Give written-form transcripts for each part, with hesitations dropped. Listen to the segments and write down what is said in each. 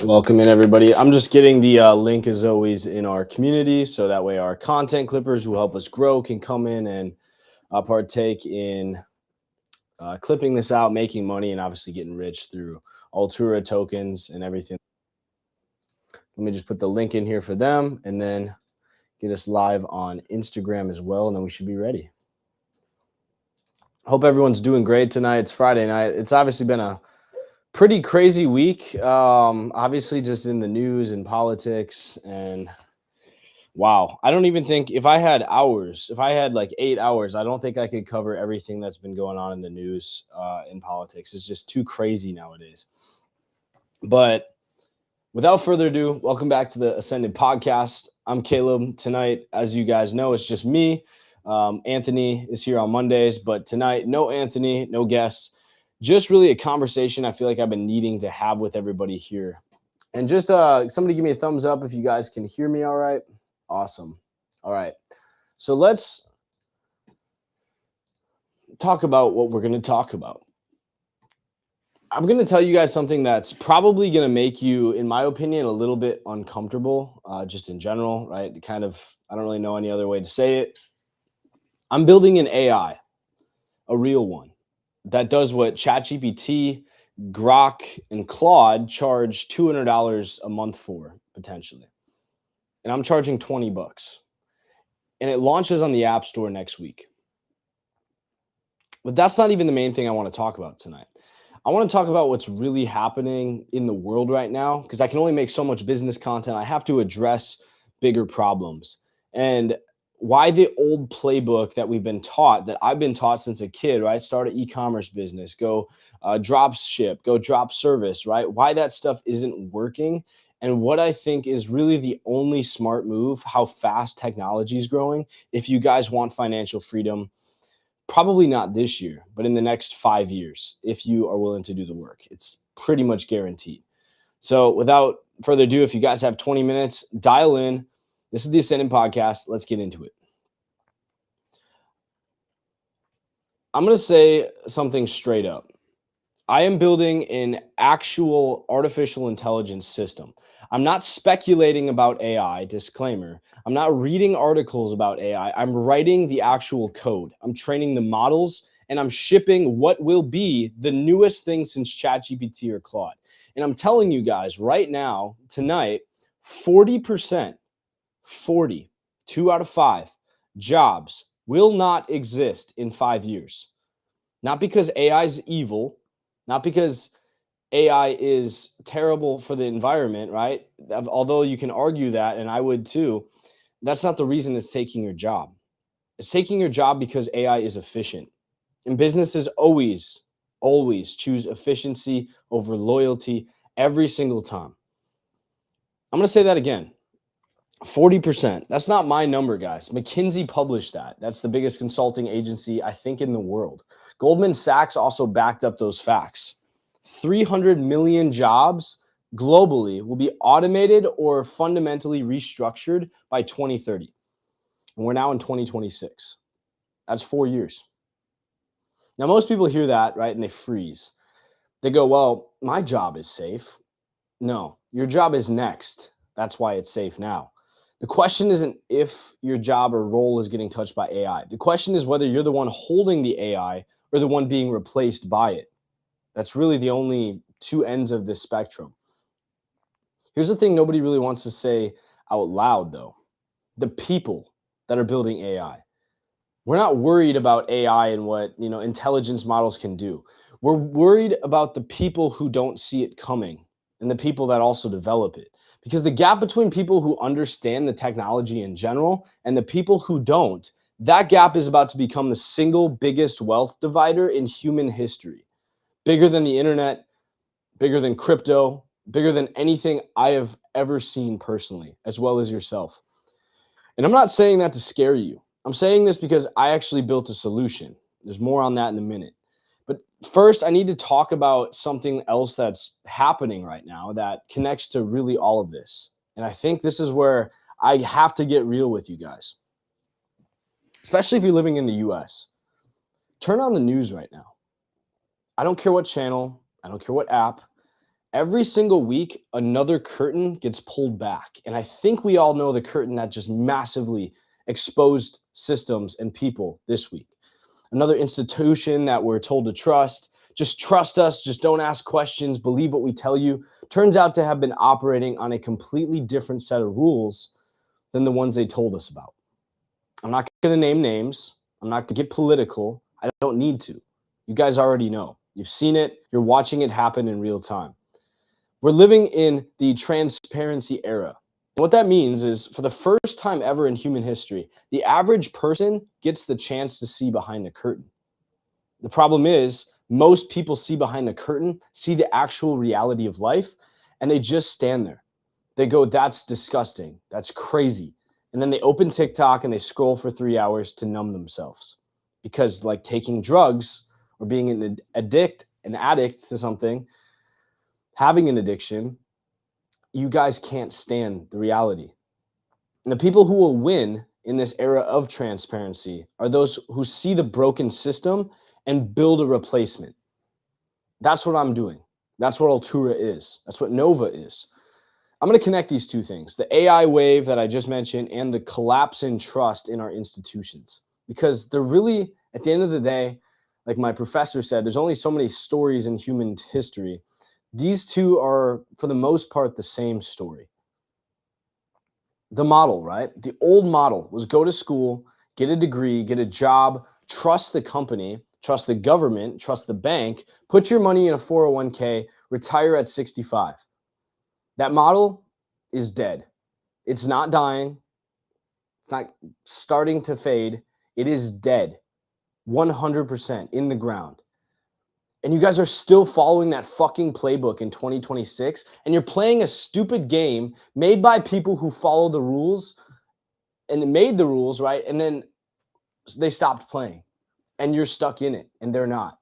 Welcome in, everybody. I'm just getting the link as always in our community, so that way our content clippers who help us grow can come in and partake in clipping this out, making money, and obviously getting rich through Altura tokens and everything. Let me just put the link in here for them, and then get us live on Instagram as well, and then we should be ready. Hope everyone's doing great tonight. It's Friday night. It's obviously been a pretty crazy week. Obviously, just in the news and politics and wow, I don't even think if I had hours, if I had like 8 hours, I don't think I could cover everything that's been going on in the news in politics. It's just too crazy nowadays. But without further ado, welcome back to the Ascended Podcast. I'm Caleb. Tonight, as you guys know, it's just me. Anthony is here on Mondays, but tonight, no Anthony, no guests. Just really a conversation I feel like I've been needing to have with everybody here. And just somebody give me a thumbs up if you guys can hear me all right. Awesome. All right. So let's talk about what we're going to talk about. I'm going to tell you guys something that's probably going to make you, in my opinion, a little bit uncomfortable, just in general, right? Kind of, I don't really know any other way to say it. I'm building an AI, a real one, that does what ChatGPT, Grok, and Claude charge $200 a month for, potentially. And I'm charging $20. And it launches on the App Store next week. But that's not even the main thing I want to talk about tonight. I want to talk about what's really happening in the world right now, because I can only make so much business content. I have to address bigger problems. And why the old playbook that we've been taught, that I've been taught since a kid, right? Start an e-commerce business, go drop ship, go drop service, right? Why that stuff isn't working. And what I think is really the only smart move, how fast technology is growing. If you guys want financial freedom, probably not this year, but in the next 5 years, if you are willing to do the work, it's pretty much guaranteed. So without further ado, if you guys have 20 minutes, dial in. This is the Ascendant Podcast. Let's get into it. I'm going to say something straight up. I am building an actual artificial intelligence system. I'm not speculating about AI, disclaimer. I'm not reading articles about AI. I'm writing the actual code. I'm training the models and I'm shipping what will be the newest thing since ChatGPT or Claude. And I'm telling you guys right now, tonight, 40%, 40, 2 out of 5 jobs will not exist in 5 years. Not because AI is evil, not because AI is terrible for the environment, right? Although you can argue that, and I would too, that's not the reason it's taking your job. It's taking your job because AI is efficient. And businesses always choose efficiency over loyalty every single time. I'm going to say that again. 40%. That's not my number, guys. McKinsey published that. That's the biggest consulting agency, I think, in the world. Goldman Sachs also backed up those facts. 300 million jobs globally will be automated or fundamentally restructured by 2030. And we're now in 2026. That's 4 years. Now, most people hear that, right, and they freeze. They go, well, my job is safe. No, your job is next. That's why it's safe now. The question isn't if your job or role is getting touched by AI. The question is whether you're the one holding the AI or the one being replaced by it. That's really the only two ends of this spectrum. Here's the thing nobody really wants to say out loud, though. The people that are building AI. We're not worried about AI and what, intelligence models can do. We're worried about the people who don't see it coming and the people that also develop it. Because the gap between people who understand the technology in general and the people who don't, that gap is about to become the single biggest wealth divider in human history. Bigger than the internet, bigger than crypto, bigger than anything I have ever seen personally, as well as yourself. And I'm not saying that to scare you. I'm saying this because I actually built a solution. There's more on that in a minute. But first, I need to talk about something else that's happening right now that connects to really all of this. And I think this is where I have to get real with you guys, especially if you're living in the US. Turn on the news right now. I don't care what channel, I don't care what app. Every single week, another curtain gets pulled back. And I think we all know the curtain that just massively exposed systems and people this week. Another institution that we're told to trust, just trust us, just don't ask questions, believe what we tell you, turns out to have been operating on a completely different set of rules than the ones they told us about. I'm not going to name names. I'm not going to get political. I don't need to. You guys already know. You've seen it. You're watching it happen in real time. We're living in the transparency era. What that means is, for the first time ever in human history, the average person gets the chance to see behind the curtain. The problem is, most people see behind the curtain, see the actual reality of life, and they just stand there. They go, that's disgusting. That's crazy. And then they open TikTok and they scroll for 3 hours to numb themselves. Because, like taking drugs or being an addict to something, having an addiction, you guys can't stand the reality. And the people who will win in this era of transparency are those who see the broken system and build a replacement. That's what I'm doing. That's what Altura is. That's what Nova is. I'm going to connect these two things, the AI wave that I just mentioned and the collapse in trust in our institutions, because they're really, at the end of the day, like my professor said, there's only so many stories in human history. These two are, for the most part, the same story. The model, right? The old model was go to school, get a degree, get a job, trust the company, trust the government, trust the bank, put your money in a 401k, retire at 65. That model is dead. It's not dying. It's not starting to fade. It is dead, 100% in the ground. And you guys are still following that fucking playbook in 2026, and you're playing a stupid game made by people who follow the rules and made the rules, right? And then they stopped playing, and you're stuck in it, and they're not.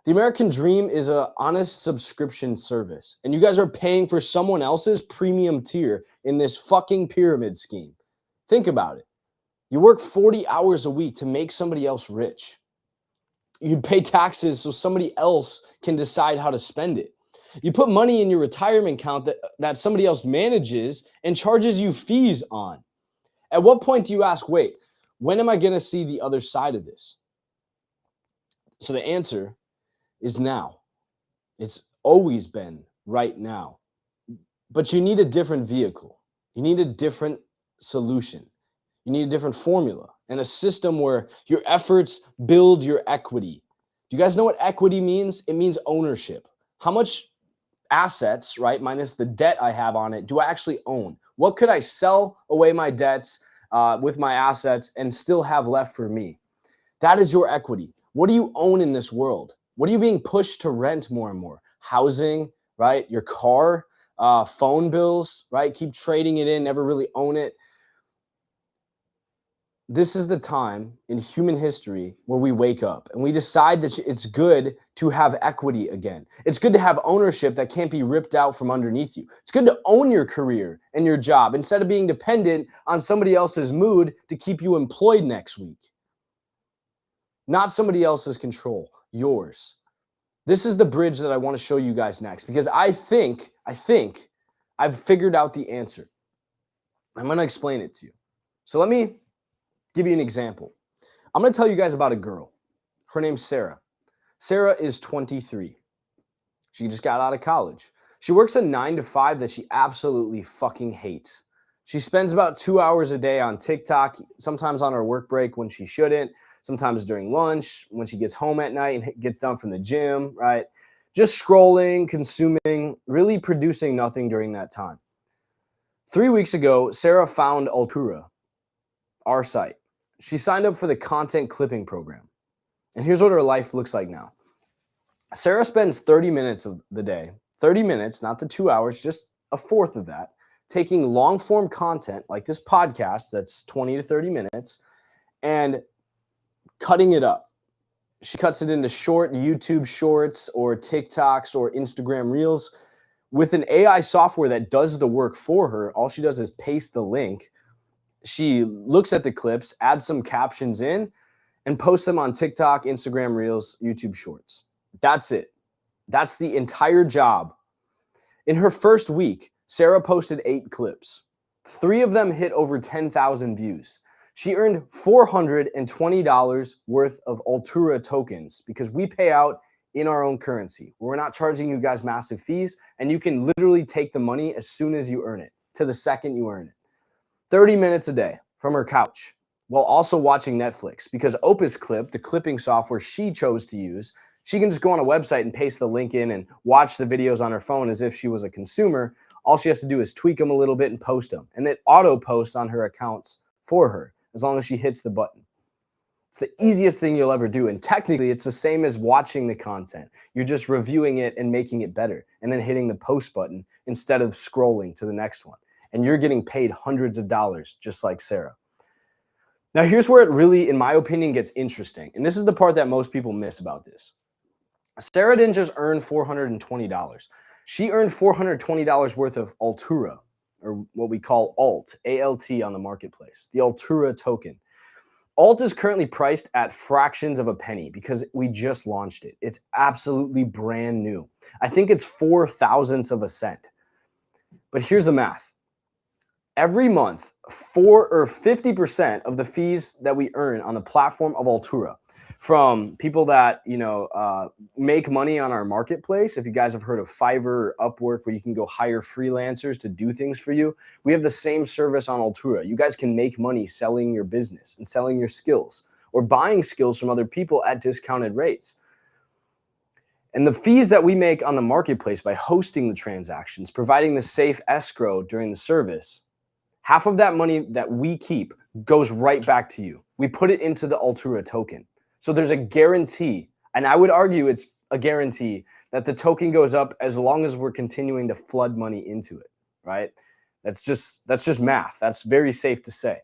The American dream is an honest subscription service, and you guys are paying for someone else's premium tier in this fucking pyramid scheme. Think about it. You work 40 hours a week to make somebody else rich. You pay taxes so somebody else can decide how to spend it. You put money in your retirement account that somebody else manages and charges you fees on. At what point do you ask, wait, when am I going to see the other side of this? So the answer is now. It's always been right now. But you need a different vehicle. You need a different solution. You need a different formula and a system where your efforts build your equity. Do you guys know what equity means? It means ownership. How much assets, right, minus the debt I have on it, do I actually own? What could I sell away my debts with my assets and still have left for me? That is your equity. What do you own in this world? What are you being pushed to rent more and more? Housing, right? Your car, phone bills, right? Keep trading it in, never really own it. This is the time in human history where we wake up and we decide that it's good to have equity again. It's good to have ownership that can't be ripped out from underneath you. It's good to own your career and your job instead of being dependent on somebody else's mood to keep you employed next week. Not somebody else's control, yours. This is the bridge that I want to show you guys next, because I think I've figured out the answer. I'm going to explain it to you. So let me give you an example. I'm going to tell you guys about a girl. Her name's Sarah. Sarah is 23. She just got out of college. She works a 9 to 5 that she absolutely fucking hates. She spends about 2 hours a day on TikTok, sometimes on her work break when she shouldn't, sometimes during lunch, when she gets home at night and gets done from the gym, right? Just scrolling, consuming, really producing nothing during that time. 3 weeks ago, Sarah found Altura, our site. She signed up for the content clipping program. And here's what her life looks like now. Sarah spends 30 minutes of the day, 30 minutes, not the 2 hours, just a fourth of that, taking long form content like this podcast that's 20 to 30 minutes and cutting it up. She cuts it into short YouTube shorts or TikToks or Instagram reels with an AI software that does the work for her. All she does is paste the link. She looks at the clips, adds some captions in, and posts them on TikTok, Instagram reels, YouTube shorts. That's it. That's the entire job In her first week, Sarah posted 8 clips. 3 of them hit over 10,000 views. She earned $420 worth of Altura tokens because we pay out in our own currency. We're not charging you guys massive fees, and you can literally take the money as soon as you earn it, to the second you earn it. 30 minutes a day from her couch while also watching Netflix, because Opus Clip, the clipping software she chose to use, she can just go on a website and paste the link in and watch the videos on her phone as if she was a consumer. All she has to do is tweak them a little bit and post them, and it auto posts on her accounts for her as long as she hits the button. It's the easiest thing you'll ever do, and technically it's the same as watching the content. You're just reviewing it and making it better and then hitting the post button instead of scrolling to the next one, and you're getting paid hundreds of dollars just like Sarah. Now here's where it really, in my opinion, gets interesting, and this is the part that most people miss about this. Sarah didn't just earn $420. She earned $420 worth of Altura, or what we call ALT, A-L-T on the marketplace, the Altura token. ALT is currently priced at fractions of a penny because we just launched it. It's absolutely brand new. I think it's 4 thousandths of a cent. But here's the math. Every month, 50% of the fees that we earn on the platform of Altura from people that make money on our marketplace. If you guys have heard of Fiverr or Upwork, where you can go hire freelancers to do things for you, we have the same service on Altura. You guys can make money selling your business and selling your skills or buying skills from other people at discounted rates. And the fees that we make on the marketplace by hosting the transactions, providing the safe escrow during the service, half of that money that we keep goes right back to you. We put it into the Altura token. So there's a guarantee, and I would argue it's a guarantee that the token goes up as long as we're continuing to flood money into it, right? That's just math. That's very safe to say.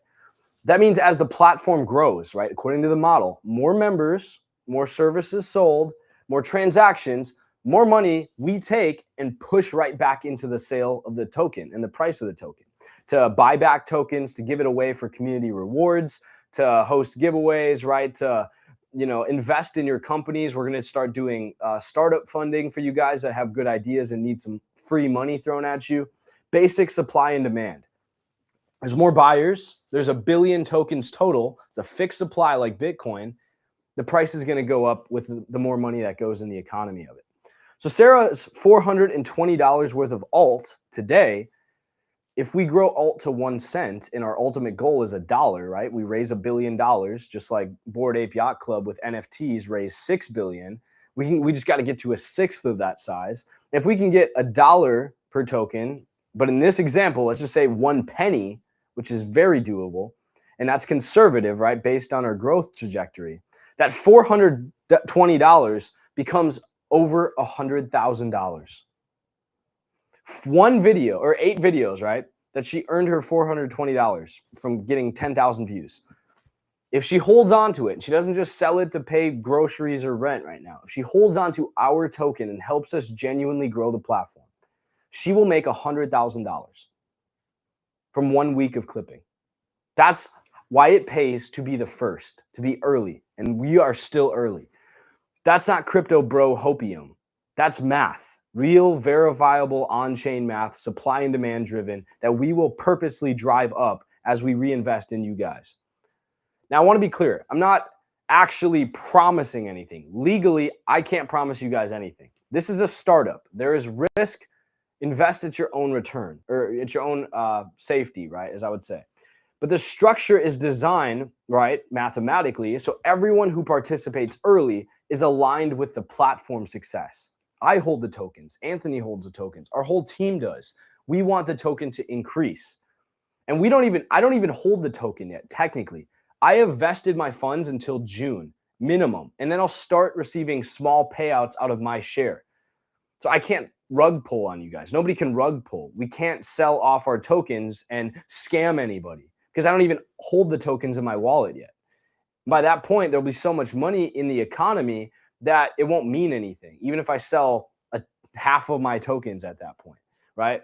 That means as the platform grows, right, according to the model, more members, more services sold, more transactions, more money we take and push right back into the sale of the token and the price of the token, to buy back tokens, to give it away for community rewards, to host giveaways, right, to invest in your companies. We're going to start doing startup funding for you guys that have good ideas and need some free money thrown at you. Basic supply and demand. There's more buyers. There's 1 billion tokens total. It's a fixed supply like Bitcoin. The price is going to go up with the more money that goes in the economy of it. So Sarah's $420 worth of alt today. If we grow alt to 1 cent and our ultimate goal is $1, right? We raise $1 billion, just like Bored Ape Yacht Club with NFTs raised $6 billion. We just got to get to 1/6 of that size. If we can get $1 per token, but in this example, let's just say 1 penny, which is very doable, and that's conservative, right? Based on our growth trajectory, that $420 becomes over $100,000. 1 video or 8 videos, right, that she earned her $420 from getting 10,000 views. If she holds on to it and she doesn't just sell it to pay groceries or rent right now, if she holds on to our token and helps us genuinely grow the platform, she will make $100,000 from 1 week of clipping. That's why it pays to be the first, to be early, and we are still early. That's not crypto bro hopium. That's math. Real, verifiable, on-chain math, supply and demand driven, that we will purposely drive up as we reinvest in you guys. Now, I want to be clear. I'm not actually promising anything. Legally, I can't promise you guys anything. This is a startup. There is risk. Invest at your own return, or at your own safety, right, as I would say. But the structure is designed, right, mathematically, so everyone who participates early is aligned with the platform success. I hold the tokens. Anthony holds the tokens. Our whole team does. We want the token to increase. And I don't even hold the token yet, technically. I have vested my funds until June, minimum. And then I'll start receiving small payouts out of my share. So I can't rug pull on you guys. Nobody can rug pull. We can't sell off our tokens and scam anybody because I don't even hold the tokens in my wallet yet. By that point, there'll be so much money in the economy that it won't mean anything, even if I sell half of my tokens at that point, right?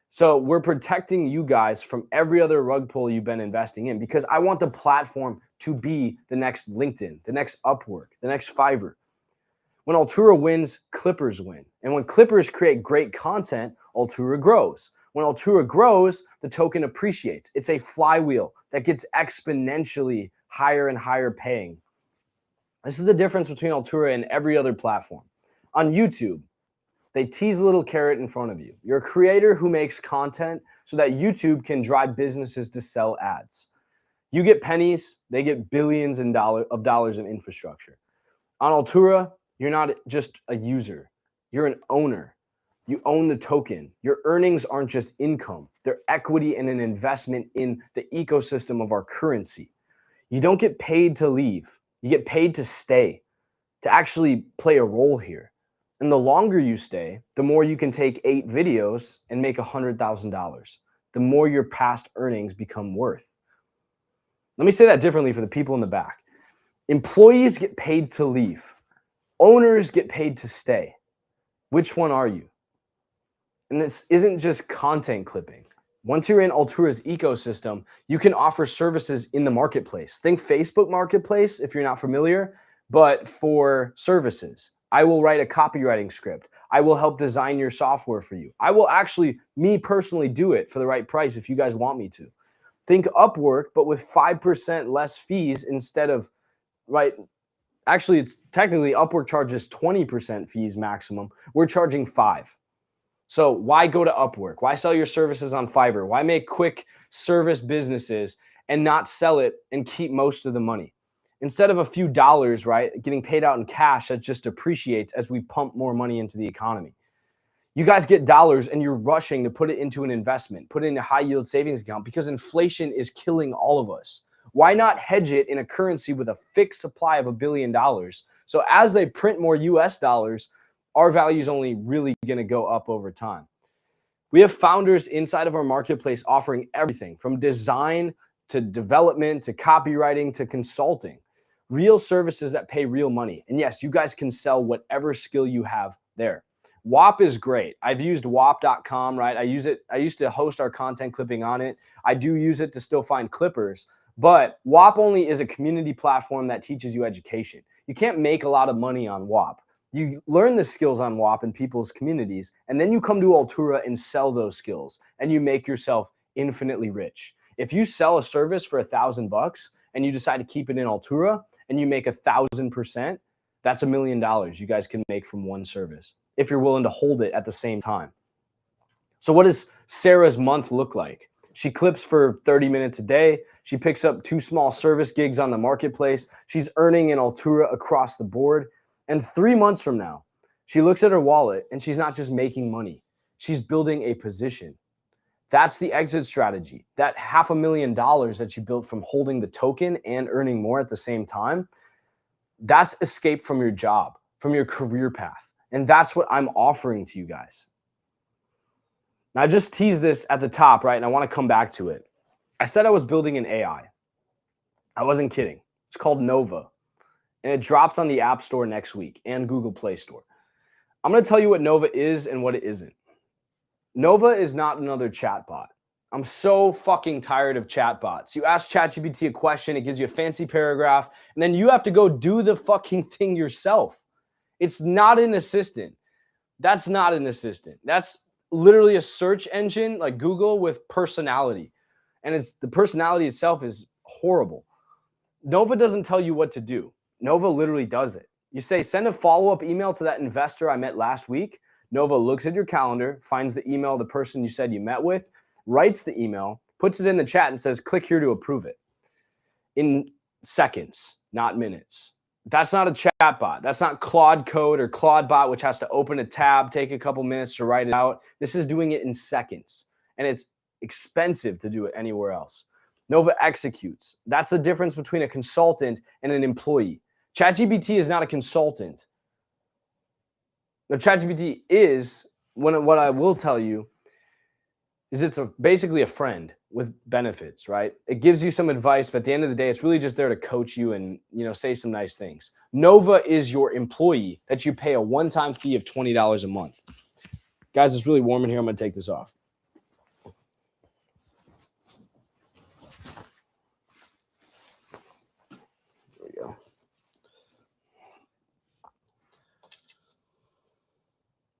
So we're protecting you guys from every other rug pull you've been investing in, because I want the platform to be the next LinkedIn, the next Upwork, the next Fiverr. When Altura wins, Clippers win. And when Clippers create great content, Altura grows. When Altura grows, the token appreciates. It's a flywheel that gets exponentially higher and higher paying. This is the difference between Altura and every other platform. On YouTube, they tease a little carrot in front of you. You're a creator who makes content so that YouTube can drive businesses to sell ads. You get pennies, they get billions of dollars in infrastructure. On Altura, you're not just a user, you're an owner. You own the token. Your earnings aren't just income, they're equity and an investment in the ecosystem of our currency. You don't get paid to leave, you get paid to stay, to actually play a role here. And the longer you stay, the more you can take 8 videos and make $100,000. The more your past earnings become worth. Let me say that differently for the people in the back. Employees get paid to leave. Owners get paid to stay. Which one are you? And this isn't just content clipping. Once you're in Altura's ecosystem, you can offer services in the marketplace. Think Facebook Marketplace if you're not familiar, but for services. I will write a copywriting script. I will help design your software for you. I will actually, me personally, do it for the right price if you guys want me to. Think Upwork, but with 5% less fees instead of, right? Actually, it's technically Upwork charges 20% fees maximum. We're charging 5%. So why go to Upwork? Why sell your services on Fiverr? Why make quick service businesses and not sell it and keep most of the money? Instead of a few dollars, right, getting paid out in cash that just appreciates as we pump more money into the economy. You guys get dollars and you're rushing to put it into an investment, put it in a high yield savings account because inflation is killing all of us. Why not hedge it in a currency with a fixed supply of $1 billion? So as they print more US dollars, our value is only really going to go up over time. We have founders inside of our marketplace offering everything from design to development to copywriting to consulting. Real services that pay real money. And yes, you guys can sell whatever skill you have there. WAP is great. I've used WAP.com, right? I use it. I used to host our content clipping on it. I do use it to still find clippers, but WAP only is a community platform that teaches you education. You can't make a lot of money on WAP. You learn the skills on WAP in people's communities, and then you come to Altura and sell those skills, and you make yourself infinitely rich. If you sell a service for $1,000 and you decide to keep it in Altura and you make 1,000%, that's $1 million you guys can make from one service if you're willing to hold it at the same time. So what does Sarah's month look like? She clips for 30 minutes a day. She picks up 2 small service gigs on the marketplace. She's earning in Altura across the board. And 3 months from now, she looks at her wallet and she's not just making money. She's building a position. That's the exit strategy. That $500,000 that you built from holding the token and earning more at the same time, that's escape from your job, from your career path. And that's what I'm offering to you guys. Now, I just teased this at the top, right? And I want to come back to it. I said I was building an AI. I wasn't kidding. It's called Nova. And it drops on the App Store next week and Google Play Store. I'm going to tell you what Nova is and what it isn't. Nova is not another chatbot. I'm so fucking tired of chatbots. You ask ChatGPT a question, it gives you a fancy paragraph, and then you have to go do the fucking thing yourself. It's not an assistant. That's not an assistant. That's literally a search engine like Google with personality. And it's the personality itself is horrible. Nova doesn't tell you what to do. Nova literally does it. You say, send a follow-up email to that investor I met last week. Nova looks at your calendar, finds the email of the person you said you met with, writes the email, puts it in the chat and says, click here to approve it. In seconds, not minutes. That's not a chat bot. That's not Claude Code or Claude Bot, which has to open a tab, take a couple minutes to write it out. This is doing it in seconds, and it's expensive to do it anywhere else. Nova executes. That's the difference between a consultant and an employee. ChatGPT is not a consultant. Now, ChatGPT is, what I will tell you is it's basically a friend with benefits, right? It gives you some advice, but at the end of the day, it's really just there to coach you and, say some nice things. Nova is your employee that you pay a one-time fee of $20 a month. Guys, it's really warm in here. I'm going to take this off. There we go.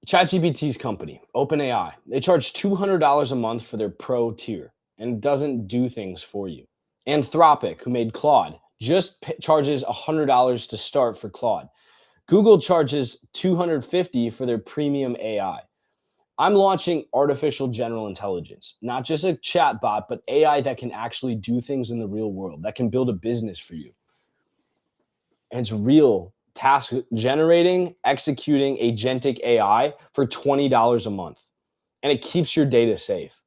ChatGPT's company, OpenAI, they charge $200 a month for their pro tier and doesn't do things for you. Anthropic, who made Claude, just charges $100 to start for Claude. Google charges $250 for their premium AI. I'm launching artificial general intelligence, not just a chat bot, but AI that can actually do things in the real world, that can build a business for you. And it's real task generating, executing agentic AI for $20 a month. And it keeps your data safe.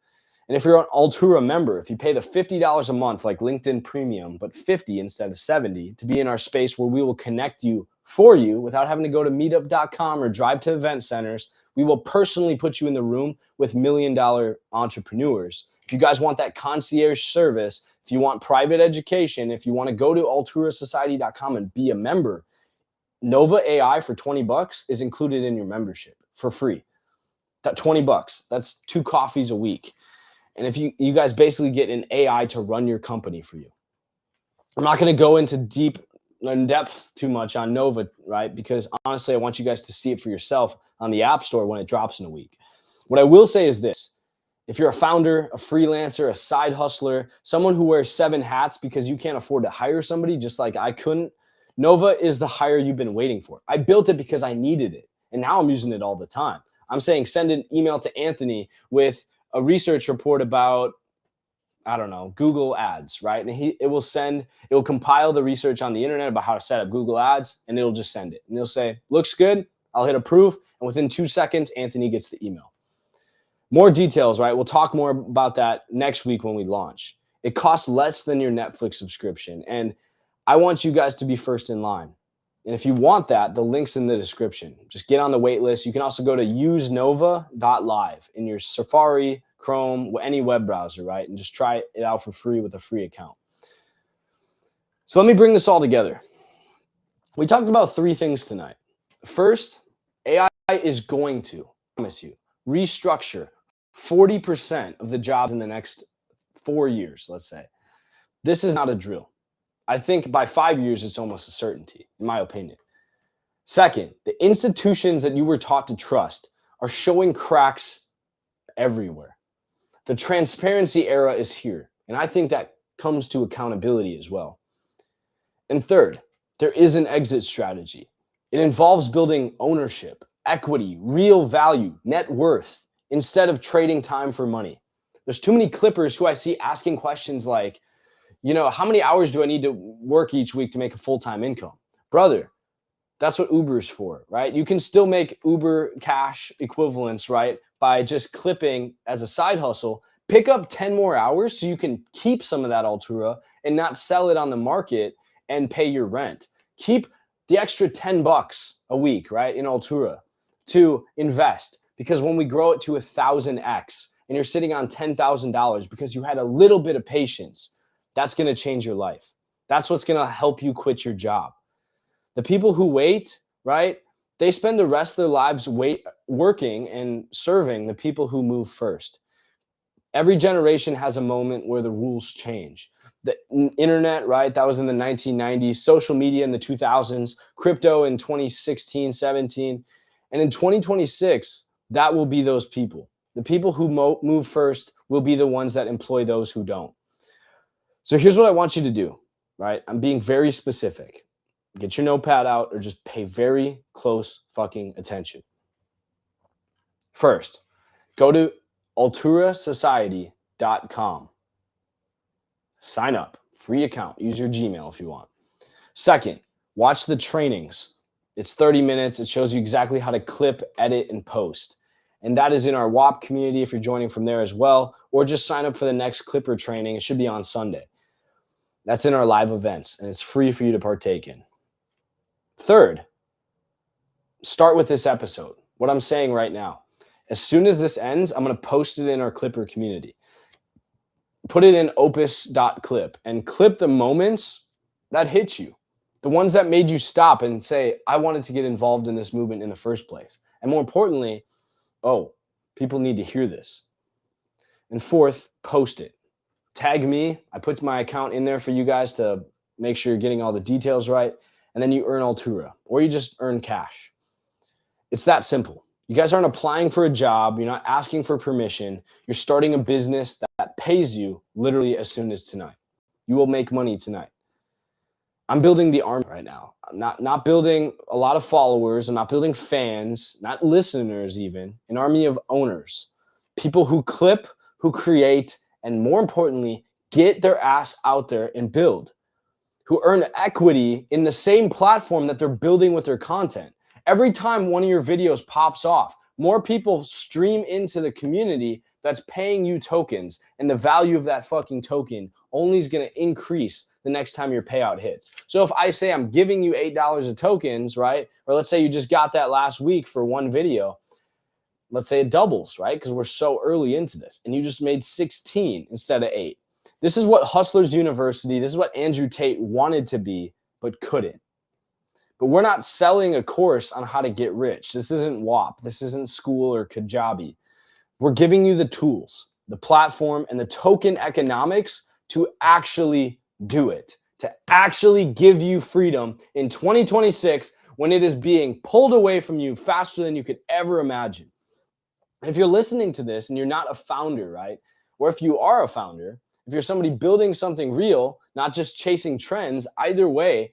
And if you're an Altura member, if you pay the $50 a month like LinkedIn Premium, but 50 instead of 70 to be in our space where we will connect you for you without having to go to meetup.com or drive to event centers, we will personally put you in the room with $1 million entrepreneurs. If you guys want that concierge service, if you want private education, if you want to go to alturasociety.com and be a member, Nova AI for $20 is included in your membership for free. That $20, that's 2 coffees a week. And if you guys basically get an AI to run your company for you. I'm not going to go into in depth too much on Nova, right? Because honestly, I want you guys to see it for yourself on the App Store when it drops in a week. What I will say is this. If you're a founder, a freelancer, a side hustler, someone who wears 7 hats because you can't afford to hire somebody just like I couldn't, Nova is the hire you've been waiting for. I built it because I needed it, and now I'm using it all the time. I'm saying send an email to Anthony with a research report about, I don't know, Google Ads, right? And it will compile the research on the internet about how to set up Google Ads, and it'll just send it. And it'll say, looks good, I'll hit approve, and within 2 seconds, Anthony gets the email. More details, right? We'll talk more about that next week when we launch. It costs less than your Netflix subscription, and I want you guys to be first in line. And if you want that, the link's in the description. Just get on the wait list. You can also go to usenova.live in your Safari, Chrome, any web browser, right? And just try it out for free with a free account. So let me bring this all together. We talked about 3 things tonight. First, AI is going to, I promise you, restructure 40% of the jobs in the next 4 years, let's say. This is not a drill. I think by 5 years, it's almost a certainty, in my opinion. Second, the institutions that you were taught to trust are showing cracks everywhere. The transparency era is here, and I think that comes to accountability as well. And third, there is an exit strategy. It involves building ownership, equity, real value, net worth, instead of trading time for money. There's too many clippers who I see asking questions like, how many hours do I need to work each week to make a full-time income? Brother, that's what Uber's for, right? You can still make Uber cash equivalents, right? By just clipping as a side hustle, pick up 10 more hours so you can keep some of that Altura and not sell it on the market and pay your rent. Keep the extra $10 a week, right? In Altura to invest, because when we grow it to 1,000x and you're sitting on $10,000 because you had a little bit of patience, that's going to change your life. That's what's going to help you quit your job. The people who wait, right? They spend the rest of their lives working and serving the people who move first. Every generation has a moment where the rules change. The internet, right? That was in the 1990s. Social media in the 2000s. Crypto in 2016, 17. And in 2026, that will be those people. The people who move first will be the ones that employ those who don't. So here's what I want you to do, right? I'm being very specific. Get your notepad out or just pay very close fucking attention. First, go to alturasociety.com. Sign up, free account. Use your Gmail if you want. Second, watch the trainings. It's 30 minutes. It shows you exactly how to clip, edit, and post. And that is in our WAP community if you're joining from there as well, or just sign up for the next Clipper training. It should be on Sunday. That's in our live events, and it's free for you to partake in. Third, start with this episode. What I'm saying right now. As soon as this ends, I'm going to post it in our Clipper community. Put it in opus.clip and clip the moments that hit you. The ones that made you stop and say, I wanted to get involved in this movement in the first place. And more importantly, people need to hear this. And fourth, post it. Tag me. I put my account in there for you guys to make sure you're getting all the details right. And then you earn Altura, or you just earn cash. It's that simple. You guys aren't applying for a job. You're not asking for permission. You're starting a business that pays you literally as soon as tonight. You will make money tonight. I'm building the army right now. I'm not building a lot of followers. I'm not building fans, not listeners even, an army of owners. People who clip, who create, and more importantly, get their ass out there and build. Who earn equity in the same platform that they're building with their content. Every time one of your videos pops off, more people stream into the community that's paying you tokens, and the value of that fucking token only is going to increase the next time your payout hits. So if I say I'm giving you $8 of tokens, right? Or let's say you just got that last week for one video, let's say it doubles, right? Because we're so early into this, and you just made 16 instead of 8. This is what Hustlers University, this is what Andrew Tate wanted to be, but couldn't. But we're not selling a course on how to get rich. This isn't WAP. This isn't school or Kajabi. We're giving you the tools, the platform, and the token economics to actually do it, to actually give you freedom in 2026 when it is being pulled away from you faster than you could ever imagine. If you're listening to this and you're not a founder, right? Or if you are a founder, if you're somebody building something real, not just chasing trends, either way,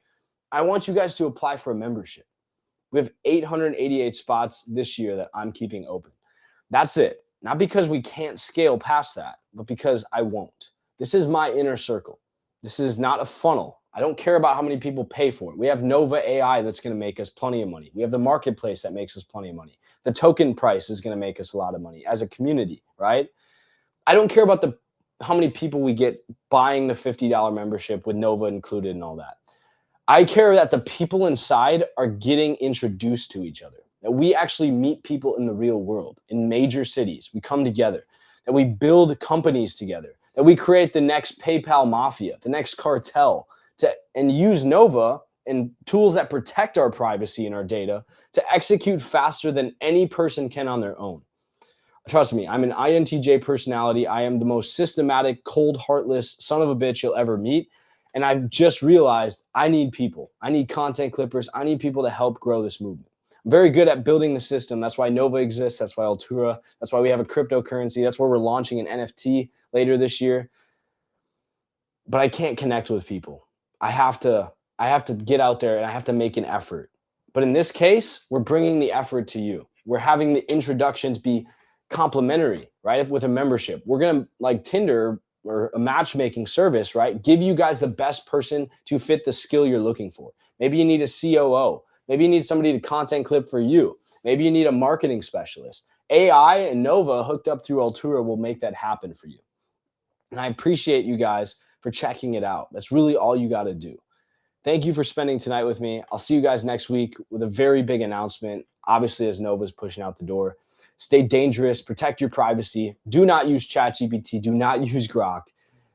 I want you guys to apply for a membership. We have 888 spots this year that I'm keeping open. That's it. Not because we can't scale past that, but because I won't. This is my inner circle. This is not a funnel. I don't care about how many people pay for it. We have Nova AI that's going to make us plenty of money. We have the marketplace that makes us plenty of money. The token price is going to make us a lot of money as a community, right? I don't care about how many people we get buying the $50 membership with Nova included and all that. I care that the people inside are getting introduced to each other, that we actually meet people in the real world, in major cities. We come together, that we build companies together, that we create the next PayPal mafia, the next cartel, and use Nova and tools that protect our privacy and our data to execute faster than any person can on their own. Trust me, I'm an INTJ personality. I am the most systematic, cold, heartless son of a bitch you'll ever meet. And I've just realized I need people. I need content clippers. I need people to help grow this movement. I'm very good at building the system. That's why Nova exists. That's why Altura. That's why we have a cryptocurrency. That's why we're launching an NFT later this year. But I can't connect with people. I have to get out there and I have to make an effort. But in this case, we're bringing the effort to you. We're having the introductions be complimentary, right? With a membership, we're going to, like Tinder or a matchmaking service, right? Give you guys the best person to fit the skill you're looking for. Maybe you need a COO. Maybe you need somebody to content clip for you. Maybe you need a marketing specialist. AI and Nova hooked up through Altura will make that happen for you. And I appreciate you guys for checking it out. That's really all you got to do. Thank you for spending tonight with me. I'll see you guys next week with a very big announcement, obviously, as Nova's pushing out the door. Stay dangerous, protect your privacy. Do not use ChatGPT. Do not use Grok.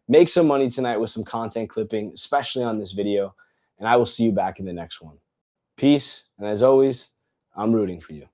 Make some money tonight with some content clipping, especially on this video. And I will see you back in the next one. Peace. And as always, I'm rooting for you.